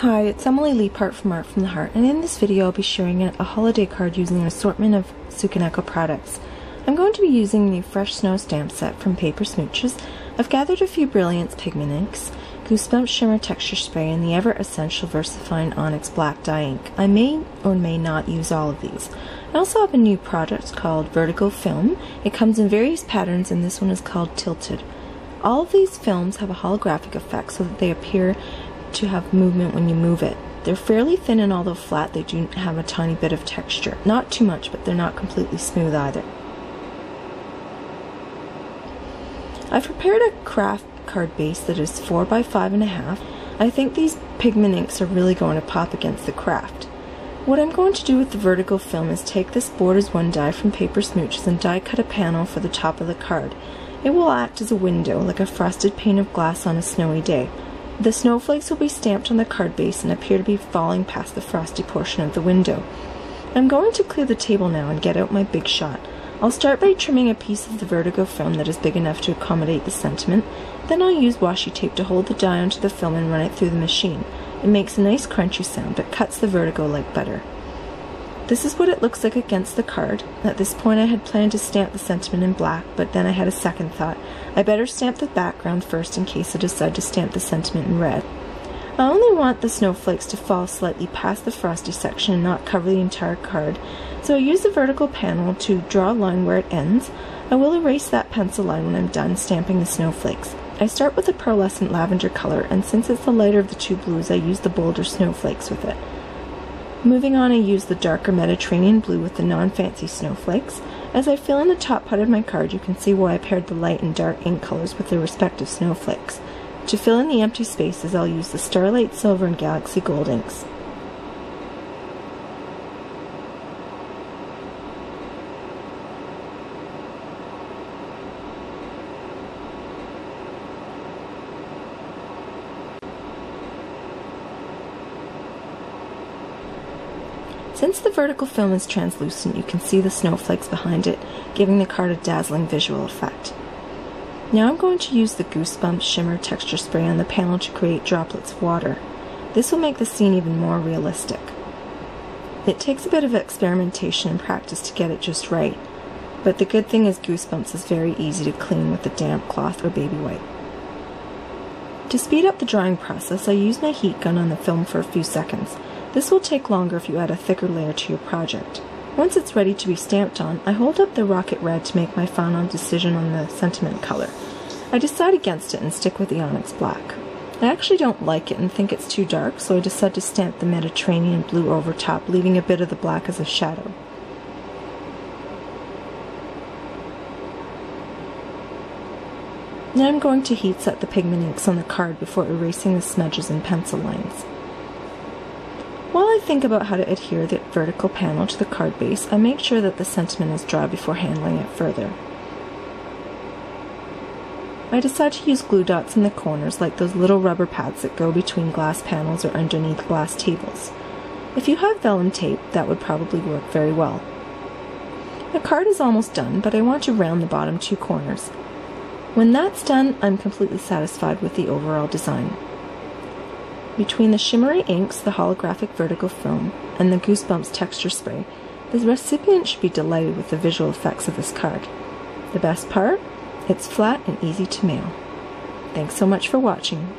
Hi, it's Emily Leiphart from Art from the Heart, and in this video I'll be sharing a holiday card using an assortment of Tsukineko products. I'm going to be using the Fresh Snow stamp set from Paper Smooches. I've gathered a few Brilliance pigment inks, Goosebumps shimmer texture spray, and the ever essential VersaFine Onyx black dye ink. I may or may not use all of these. I also have a new product called Vertigo film. It comes in various patterns, and this one is called Tilted. All of these films have a holographic effect so that they appear to have movement when you move it. They're fairly thin, and although flat, they do have a tiny bit of texture. Not too much, but they're not completely smooth either. I've prepared a craft card base that is 4 by 5.5. I think these pigment inks are really going to pop against the craft. What I'm going to do with the Vertigo film is take this board as one die from Paper Smooches and die cut a panel for the top of the card. It will act as a window, like a frosted pane of glass on a snowy day. The snowflakes will be stamped on the card base and appear to be falling past the frosty portion of the window. I'm going to clear the table now and get out my big shot. I'll start by trimming a piece of the Vertigo film that is big enough to accommodate the sentiment. Then I'll use washi tape to hold the die onto the film and run it through the machine. It makes a nice crunchy sound, but cuts the Vertigo like butter. This is what it looks like against the card. At this point I had planned to stamp the sentiment in black, but then I had a second thought. I better stamp the background first in case I decide to stamp the sentiment in red. I only want the snowflakes to fall slightly past the frosty section and not cover the entire card, so I use the vertical panel to draw a line where it ends. I will erase that pencil line when I'm done stamping the snowflakes. I start with a pearlescent lavender color, and since it's the lighter of the two blues, I use the bolder snowflakes with it. Moving on, I use the darker Mediterranean blue with the non-fancy snowflakes. As I fill in the top part of my card, you can see why I paired the light and dark ink colors with their respective snowflakes. To fill in the empty spaces, I'll use the Starlight Silver and Galaxy Gold inks. Since the vertical film is translucent, you can see the snowflakes behind it, giving the card a dazzling visual effect. Now I'm going to use the Goosebumps shimmer texture spray on the panel to create droplets of water. This will make the scene even more realistic. It takes a bit of experimentation and practice to get it just right, but the good thing is Goosebumps is very easy to clean with a damp cloth or baby wipe. To speed up the drying process, I use my heat gun on the film for a few seconds. This will take longer if you add a thicker layer to your project. Once it's ready to be stamped on, I hold up the Rocket Red to make my final decision on the sentiment color. I decide against it and stick with the Onyx Black. I actually don't like it and think it's too dark, so I decide to stamp the Mediterranean blue over top, leaving a bit of the black as a shadow. Now I'm going to heat set the pigment inks on the card before erasing the smudges and pencil lines. While I think about how to adhere the vertical panel to the card base, I make sure that the sentiment is dry before handling it further. I decide to use glue dots in the corners, like those little rubber pads that go between glass panels or underneath glass tables. If you have vellum tape, that would probably work very well. The card is almost done, but I want to round the bottom two corners. When that's done, I'm completely satisfied with the overall design. Between the shimmery inks, the holographic Vertigo film, and the Goosebumps texture spray, the recipient should be delighted with the visual effects of this card. The best part? It's flat and easy to mail. Thanks so much for watching.